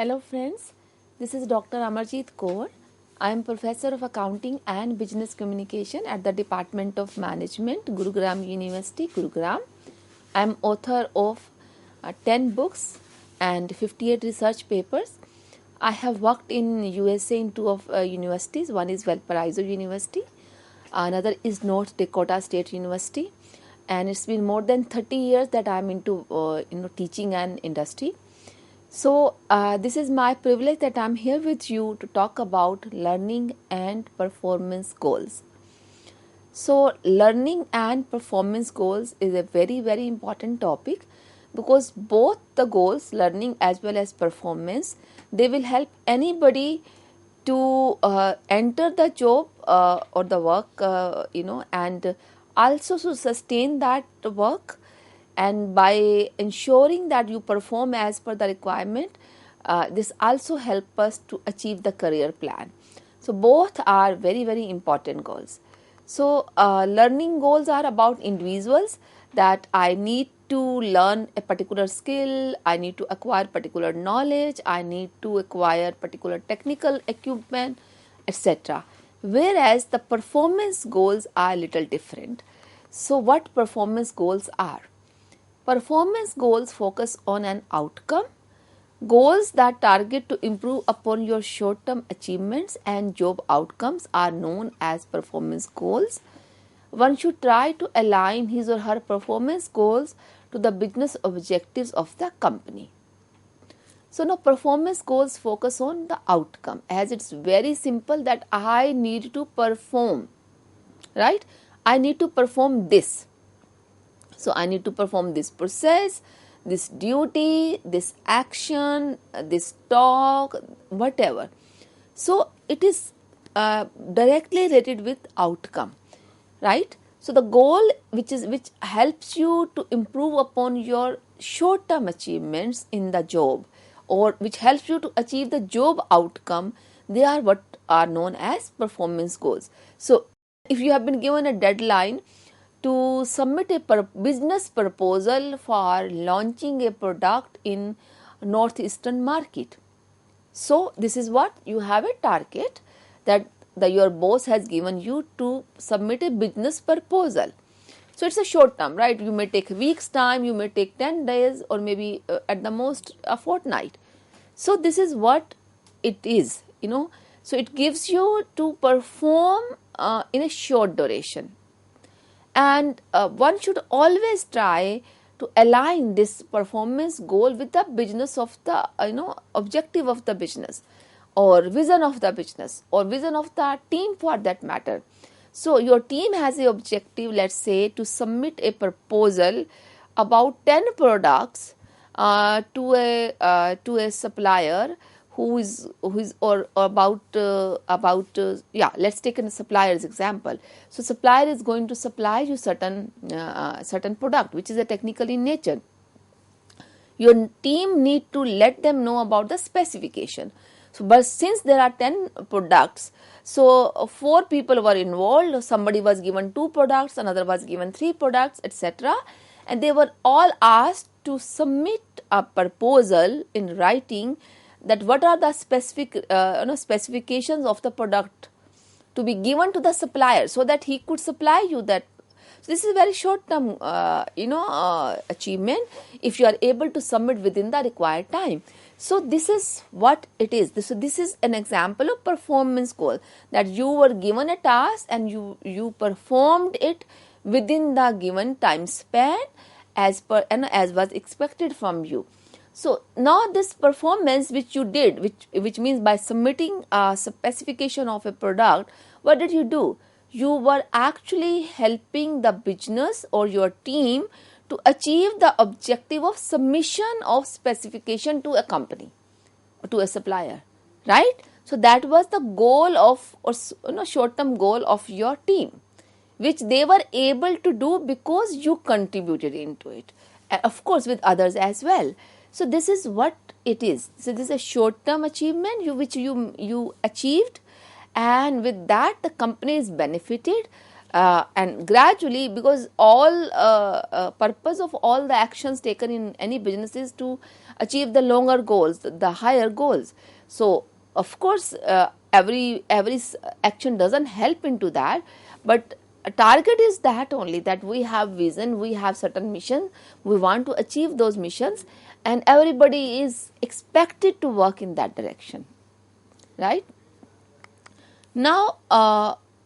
Hello friends, this is Dr. Amarjeet Kaur. I am Professor of Accounting and Business Communication at the Department of Management, Gurugram University, Gurugram. I am author of 10 books and 58 research papers. I have worked in USA in two of universities. One is Valparaiso University, another is North Dakota State University, and it's been more than 30 years that I am into teaching and industry. So, this is my privilege that I'm here with you to talk about learning and performance goals. So, learning and performance goals is a very, very important topic because both the goals, learning as well as performance, they will help anybody to enter the job or the work, and also to sustain that work. And by ensuring that you perform as per the requirement, this also helps us to achieve the career plan. So both are very, very important goals. So learning goals are about individuals, that I need to learn a particular skill, I need to acquire particular knowledge, I need to acquire particular technical equipment, etc. Whereas the performance goals are a little different. So what performance goals are? Performance goals focus on an outcome. Goals that target to improve upon your short-term achievements and job outcomes are known as performance goals. One should try to align his or her performance goals to the business objectives of the company. So now performance goals focus on the outcome, as it's very simple that I need to perform, right? I need to perform this. So I need to perform this process, this duty, this action, this talk, whatever. So it is directly related with outcome, right? So the goal which helps you to improve upon your short-term achievements in the job, or which helps you to achieve the job outcome, they are what are known as performance goals. So if you have been given a deadline to submit a business proposal for launching a product in northeastern market. So this is what you have a target that your boss has given you to submit a business proposal. So it's a short term, right? You may take a week's time, you may take 10 days, or maybe at the most a fortnight. So this is what it is, So it gives you to perform in a short duration. And one should always try to align this performance goal with the business of the objective of the business, or vision of the business, or vision of the team for that matter. So your team has the objective, let's say, to submit a proposal about 10 products to a supplier who is or about let's take a supplier's example. So supplier is going to supply you certain product which is a technical in nature. Your team need to let them know about the specification. So but since there are 10 products, so 4 people were involved. Somebody was given 2 products, another was given 3 products, etc. And they were all asked to submit a proposal in writing, that what are the specific specifications of the product to be given to the supplier, so that he could supply you that. So this is a very short term achievement if you are able to submit within the required time. So this is what it is. So this is an example of performance goal, that you were given a task and you performed it within the given time span as per as was expected from you. So now this performance which you did, which means by submitting a specification of a product, what did you do? You were actually helping the business or your team to achieve the objective of submission of specification to a company, to a supplier, right? So that was the goal of, or short-term goal of your team, which they were able to do because you contributed into it, and of course with others as well. So this is what it is. So this is a short-term achievement which you achieved, and with that the company is benefited and gradually, because all purpose of all the actions taken in any business is to achieve the longer goals, the higher goals. So of course every action doesn't help into that, but a target is that only, that we have vision, we have certain mission, we want to achieve those missions, and everybody is expected to work in that direction, right? Now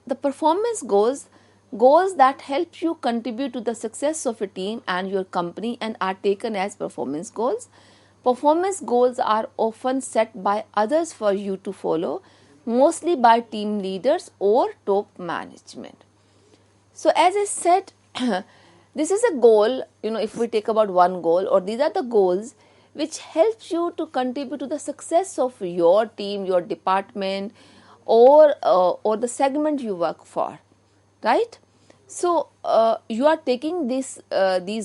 the performance goals that help you contribute to the success of a team and your company and are taken as performance goals. Performance goals are often set by others for you to follow, mostly by team leaders or top management. So as I said, this is a goal, if we take about one goal, or these are the goals which helps you to contribute to the success of your team, your department, or the segment you work for, right? So you are taking these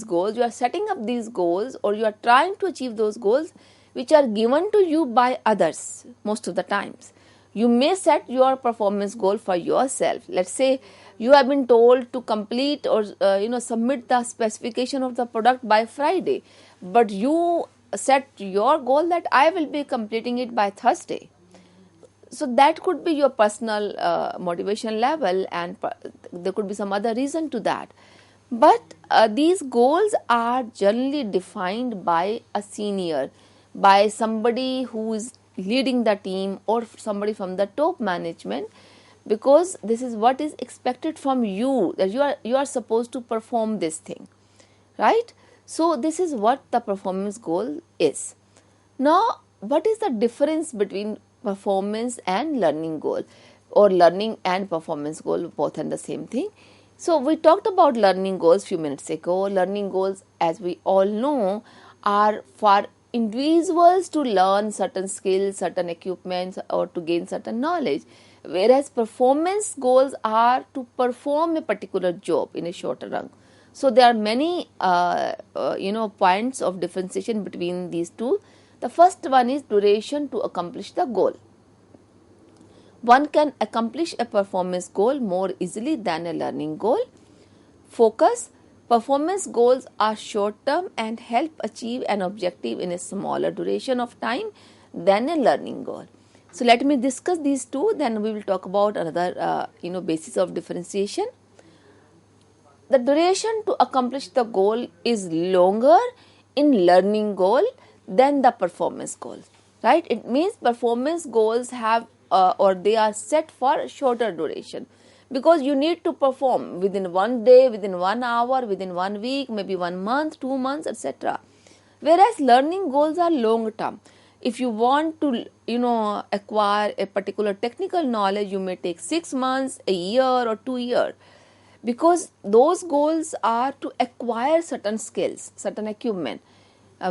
goals, you are setting up these goals, or you are trying to achieve those goals which are given to you by others most of the times. You may set your performance goal for yourself. Let's say you have been told to complete or submit the specification of the product by Friday, but you set your goal that I will be completing it by Thursday. So that could be your personal motivation level, and there could be some other reason to that. But these goals are generally defined by a senior, by somebody who is leading the team, or somebody from the top management, because this is what is expected from you, that you are supposed to perform this thing, right? So this is what the performance goal is. Now, what is the difference between performance and learning goal, or learning and performance goal? Both are the same thing. So we talked about learning goals few minutes ago. Learning goals, as we all know, are for individuals to learn certain skills, certain equipments, or to gain certain knowledge, whereas performance goals are to perform a particular job in a shorter run. So there are many points of differentiation between these two. The first one is duration to accomplish the goal. One can accomplish a performance goal more easily than a learning goal. Focus. Performance goals are short term and help achieve an objective in a smaller duration of time than a learning goal. So let me discuss these two, then we will talk about another basis of differentiation. The duration to accomplish the goal is longer in learning goal than the performance goal, right? It means performance goals have or they are set for shorter duration, because you need to perform within one day, within 1 hour, within 1 week, maybe 1 month, 2 months, etc. Whereas learning goals are long term. If you want to acquire a particular technical knowledge, you may take 6 months, a year, or 2 years, because those goals are to acquire certain skills, certain equipment.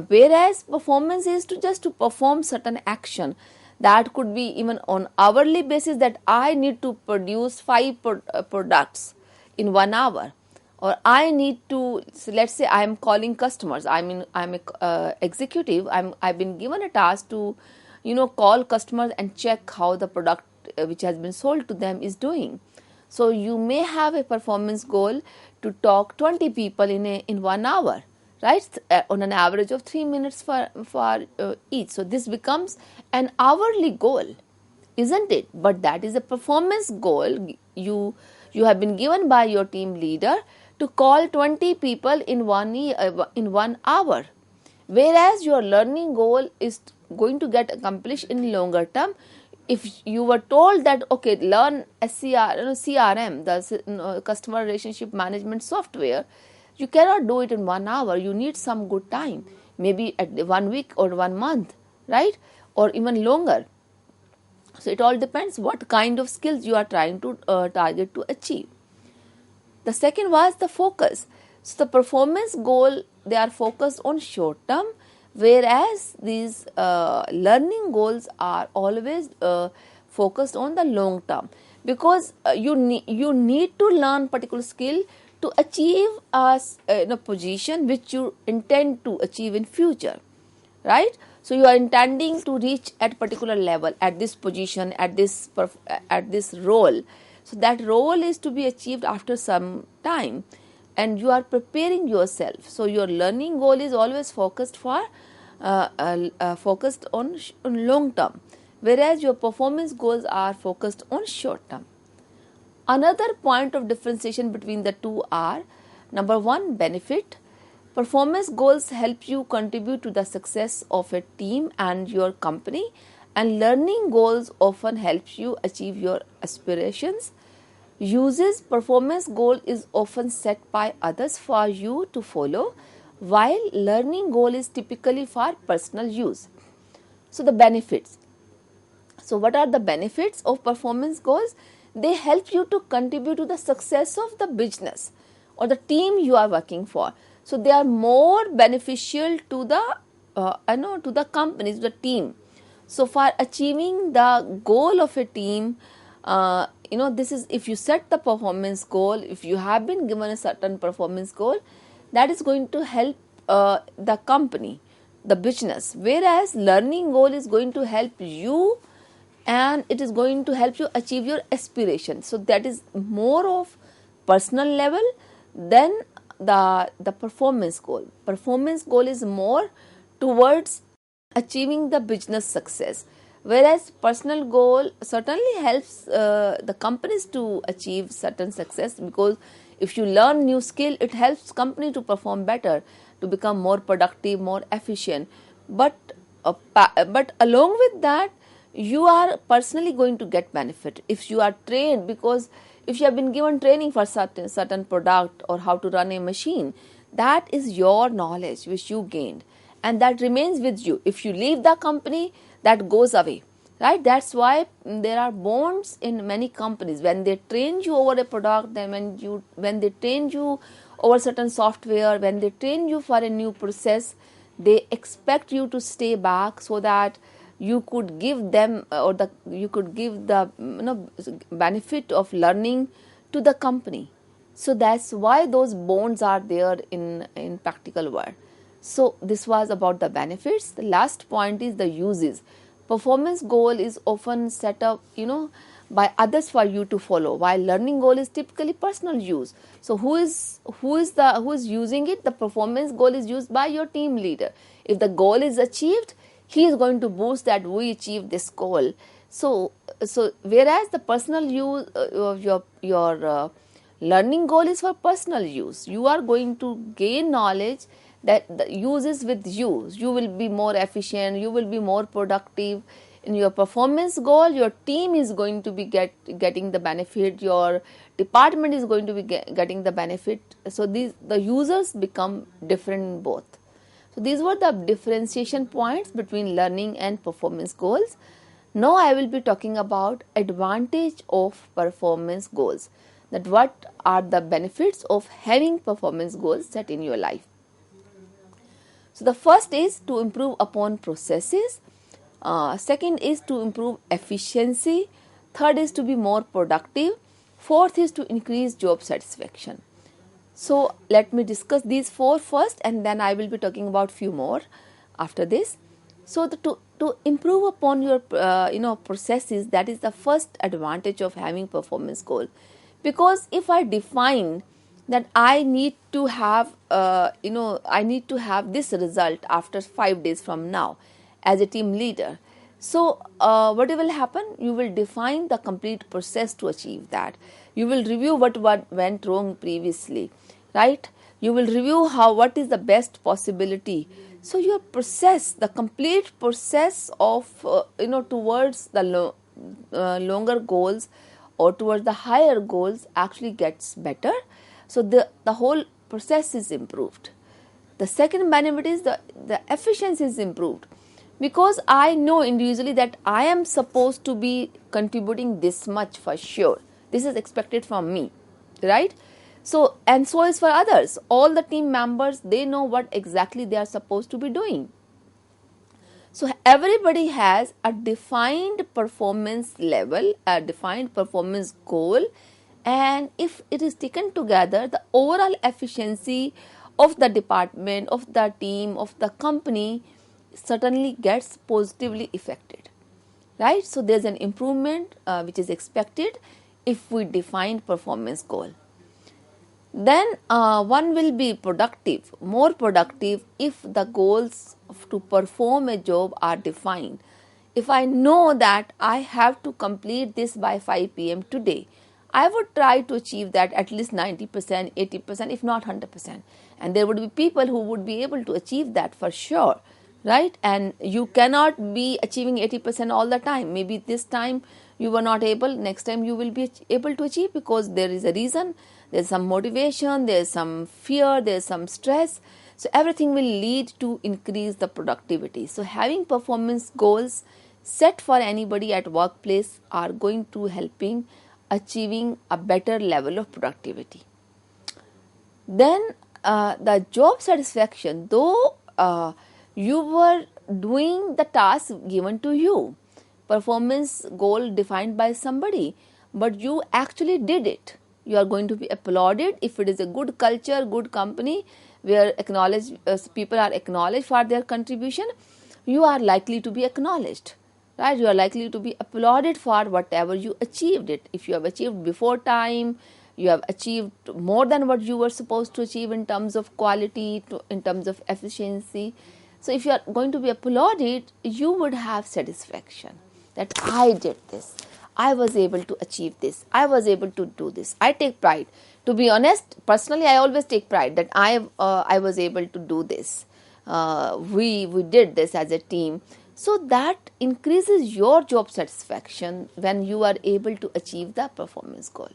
Whereas performance is to perform certain action. That could be even on hourly basis, that I need to produce 5 products in 1 hour, or I need to, so let's say I am calling customers. I'm a executive. I've been given a task to call customers and check how the product which has been sold to them is doing. So you may have a performance goal to talk 20 people in 1 hour, right? On an average of 3 minutes for each. So this becomes an hourly goal, isn't it? But that is a performance goal. You have been given by your team leader to call 20 people in 1 hour, whereas your learning goal is going to get accomplished in longer term. If you were told that, okay, learn CRM, the customer relationship management software, you cannot do it in 1 hour. You need some good time, maybe at 1 week or 1 month, right? Or even longer. So it all depends what kind of skills you are trying to target to achieve. The second was the focus. So the performance goal, they are focused on short term, whereas these learning goals are always focused on the long term, because you need to learn particular skill to achieve a position which you intend to achieve in future, right? So you are intending to reach at particular level, at this position, at this role. So that role is to be achieved after some time, and you are preparing yourself. So your learning goal is always focused on long term, whereas your performance goals are focused on short term. Another point of differentiation between the two are: number one, benefit. Performance goals help you contribute to the success of a team and your company, and learning goals often help you achieve your aspirations. Uses: performance goal is often set by others for you to follow, while learning goal is typically for personal use. So the benefits. So what are the benefits of performance goals? They help you to contribute to the success of the business or the team you are working for. So they are more beneficial to the companies, the team. So for achieving the goal of a team, this is, if you set the performance goal, if you have been given a certain performance goal, that is going to help the company, the business, whereas learning goal is going to help you, and it is going to help you achieve your aspiration. So that is more of personal level than the performance goal. Performance goal is more towards achieving the business success, whereas personal goal certainly helps the companies to achieve certain success, because if you learn new skill, it helps company to perform better, to become more productive, more efficient. But along with that, you are personally going to get benefit if you are trained, because if you have been given training for certain product or how to run a machine, that is your knowledge which you gained, and that remains with you. If you leave the company, that goes away, right? That's why there are bonds in many companies. When they train you over a product, then when they train you over certain software, when they train you for a new process, they expect you to stay back so that you could give them you could give the benefit of learning to the company. So that's why those bonds are there in practical world. So this was about the benefits. The last point is the uses. Performance goal is often set up by others for you to follow, while learning goal is typically personal use. So who is using it? The performance goal is used by your team leader. If the goal is achieved, he is going to boost that we achieved this goal. So whereas the personal use of your learning goal is for personal use, you are going to gain knowledge that the use is with you. You will be more efficient, you will be more productive. In your performance goal, your team is going to be getting the benefit, your department is going to be getting the benefit. So the users become different in both. So these were the differentiation points between learning and performance goals. Now I will be talking about advantage of performance goals. That what are the benefits of having performance goals set in your life. So the first is to improve upon processes. Second is to improve efficiency. Third is to be more productive. Fourth is to increase job satisfaction. So let me discuss these four first, and then I will be talking about few more after this. So to improve upon your processes, that is the first advantage of having performance goal. Because if I define that I need to have this result after 5 days from now as a team leader, so what will happen? You will define the complete process to achieve that. You will review what went wrong previously, right? You will review what is the best possibility. So your process, the complete process of towards the longer goals or towards the higher goals actually gets better. So the whole process is improved. The second benefit is the efficiency is improved, because I know individually that I am supposed to be contributing this much for sure. This is expected from me, right? So, and so is for others. All the team members, they know what exactly they are supposed to be doing. So everybody has a defined performance level, a defined performance goal, and if it is taken together, the overall efficiency of the department, of the team, of the company certainly gets positively affected, right? So there's an improvement which is expected if we define performance goal. Then one will be productive, more productive if the goals to perform a job are defined. If I know that I have to complete this by 5 p.m. today, I would try to achieve that at least 90%, 80%, if not 100%. And there would be people who would be able to achieve that for sure, right? And you cannot be achieving 80% all the time. Maybe this time you were not able, next time you will be able to achieve, because there is a reason, there's some motivation, there's some fear, there's some stress. So everything will lead to increase the productivity. So having performance goals set for anybody at workplace are going to helping achieving a better level of productivity. Then the job satisfaction, though you were doing the task given to you, performance goal defined by somebody, but you actually did it, you are going to be applauded. If it is a good culture, good company where people are acknowledged for their contribution, you are likely to be acknowledged, right? You are likely to be applauded for whatever you achieved it. If you have achieved before time, you have achieved more than what you were supposed to achieve in terms of quality, in terms of efficiency. So if you are going to be applauded, you would have satisfaction that I did this, I was able to achieve this, I was able to do this. I take pride. To be honest, personally, I always take pride that I was able to do this. We did this as a team. So that increases your job satisfaction when you are able to achieve the performance goal.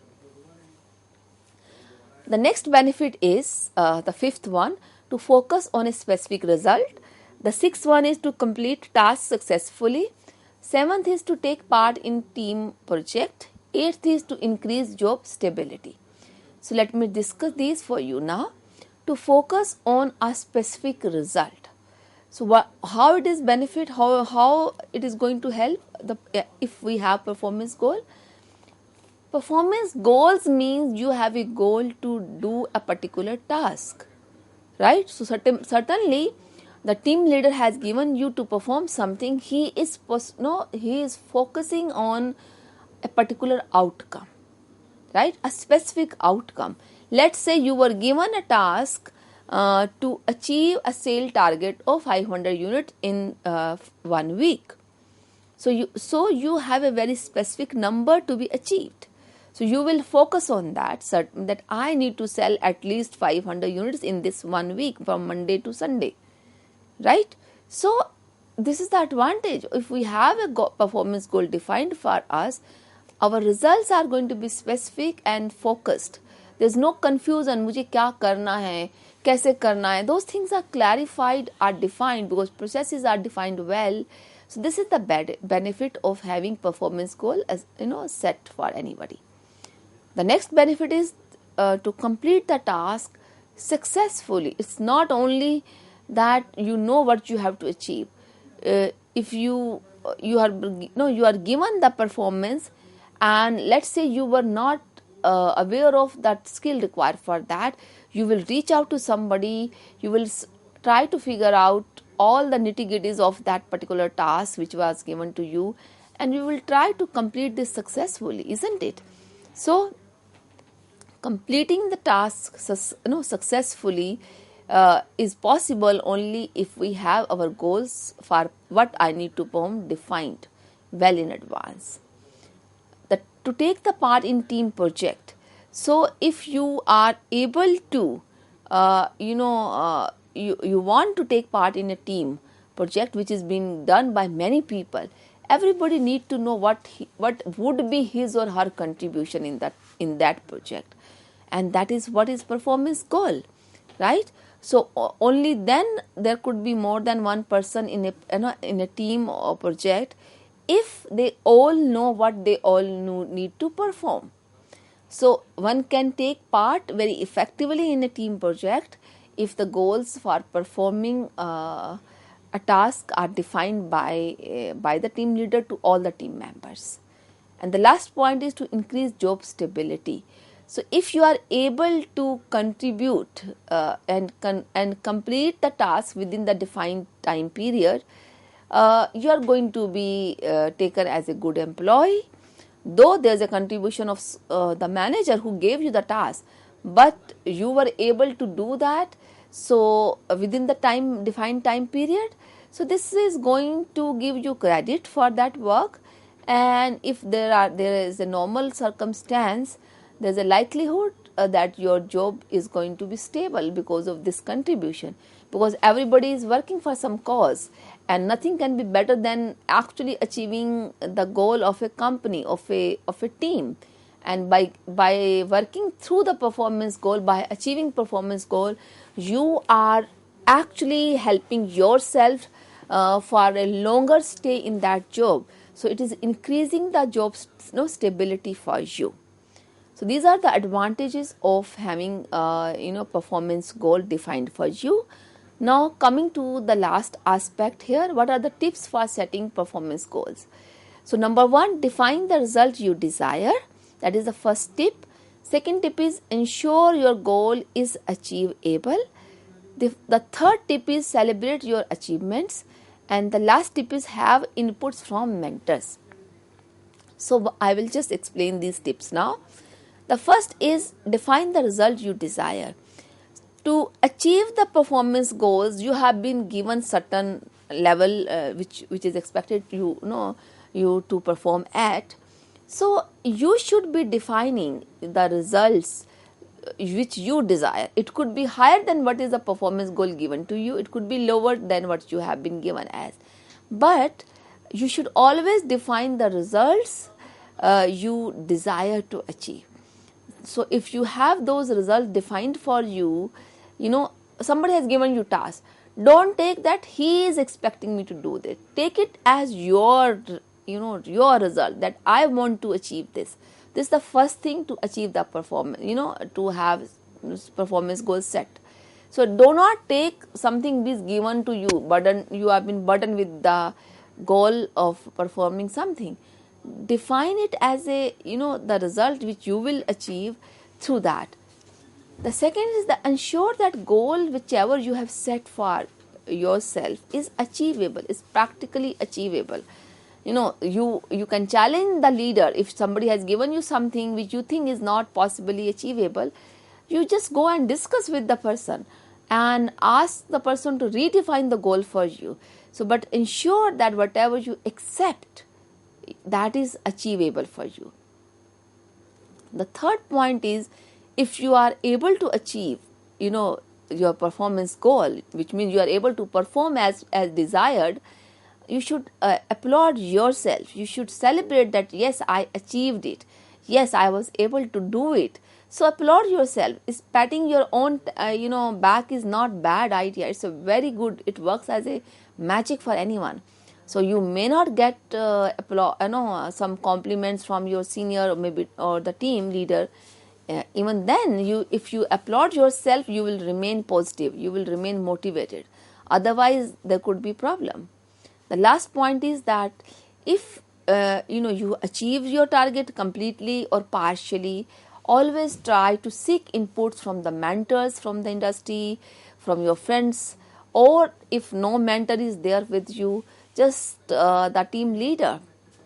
The next benefit is the fifth one, to focus on a specific result. The sixth one is to complete tasks successfully. Seventh is to take part in team project. Eighth is to increase job stability. So let me discuss these for you now. To focus on a specific result. So how it is benefit, how it is going to help if we have performance goal. Performance goals means you have a goal to do a particular task, right? So certainly the team leader has given you to perform something. He is focusing on a particular outcome, right? A specific outcome. Let's say you were given a task to achieve a sale target of 500 units in 1 week. So you have a very specific number to be achieved. So you will focus on that I need to sell at least 500 units in this 1 week from Monday to Sunday, right? So this is the advantage. If we have a performance goal defined for us, our results are going to be specific and focused. There's no confusion, मुझे क्या करना है, कैसे करना है. Those things are clarified, are defined, because processes are defined well. So this is the benefit of having performance goal as set for anybody. The next benefit is to complete the task successfully. It's not only that you know what you have to achieve. If you are given the performance, and let's say you were not aware of that skill required for that, you will reach out to somebody, you will try to figure out all the nitty-gritties of that particular task which was given to you, and you will try to complete this successfully, isn't it? So completing the task successfully is possible only if we have our goals for what I need to perform defined well in advance. To take the part in team project. So if you are able to, you want to take part in a team project which is being done by many people, everybody need to know what would be his or her contribution in that project, and that is what is performance goal, right? So only then there could be more than one person in a team or project if they all know what they all need to perform. So one can take part very effectively in a team project if the goals for performing a task are defined by the team leader to all the team members. And the last point is to increase job stability. So if you are able to contribute and complete the task within the defined time period, you are going to be taken as a good employee. though there's a contribution of the manager who gave you the task, but you were able to do that, so within the defined time period. So this is going to give you credit for that work. And if there is a normal circumstance, there's a likelihood that your job is going to be stable because of this contribution, because everybody is working for some cause, and nothing can be better than actually achieving the goal of a company, of a team. And by working through the performance goal, by achieving performance goal, you are actually helping yourself for a longer stay in that job. So it is increasing the job stability for you. So these are the advantages of having performance goal defined for you. Now coming to the last aspect here, what are the tips for setting performance goals? So number 1, define the result you desire. That is the first tip. Second tip is ensure your goal is achievable. The third tip is celebrate your achievements. And the last tip is have inputs from mentors. So I will just explain these tips now. The first is define the result you desire. To achieve the performance goals, you have been given certain level which is expected you to perform at. So you should be defining the results which you desire. It could be higher than what is the performance goal given to you. It could be lower than what you have been given as. But you should always define the results you desire to achieve. So if you have those results defined for you, somebody has given you task. Don't take that he is expecting me to do this. Take it as your result, that I want to achieve this. This is the first thing to achieve the performance, to have performance goals set. So do not take something which is given to you, you have been burdened with the goal of performing something. Define it as the result which you will achieve through that. The second is ensure that goal whichever you have set for yourself is achievable, is practically achievable. You can challenge the leader. If somebody has given you something which you think is not possibly achievable, you just go and discuss with the person and ask the person to redefine the goal for you. So but ensure that whatever you accept, that is achievable for you. The third point is, if you are able to achieve your performance goal, which means you are able to perform as desired, you should applaud yourself. You should celebrate that, yes, I achieved it. Yes, I was able to do it. So applaud yourself. Patting your own back is not bad idea. It's a very good. It works as a magic for anyone. So you may not get some compliments from your senior or the team leader. Even then, if you applaud yourself, you will remain positive. You will remain motivated. Otherwise, there could be problem. The last point is that if you achieve your target completely or partially, always try to seek inputs from the mentors from the industry, from your friends, or if no mentor is there with you, just the team leader,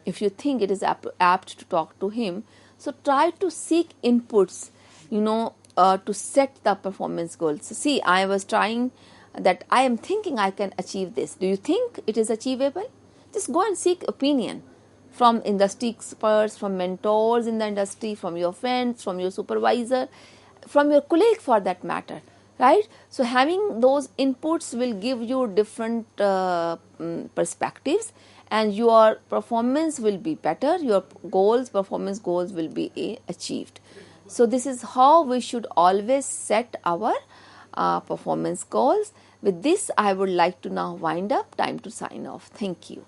if you think it is apt to talk to him. So try to seek inputs, to set the performance goals. So see, I was trying that, I am thinking I can achieve this. Do you think it is achievable? Just go and seek opinion from industry experts, from mentors in the industry, from your friends, from your supervisor, from your colleague for that matter, right? So having those inputs will give you different perspectives, and your performance will be better. Your performance goals will be achieved. So this is how we should always set our performance goals. With this, I would like to now wind up. Time to sign off. Thank you.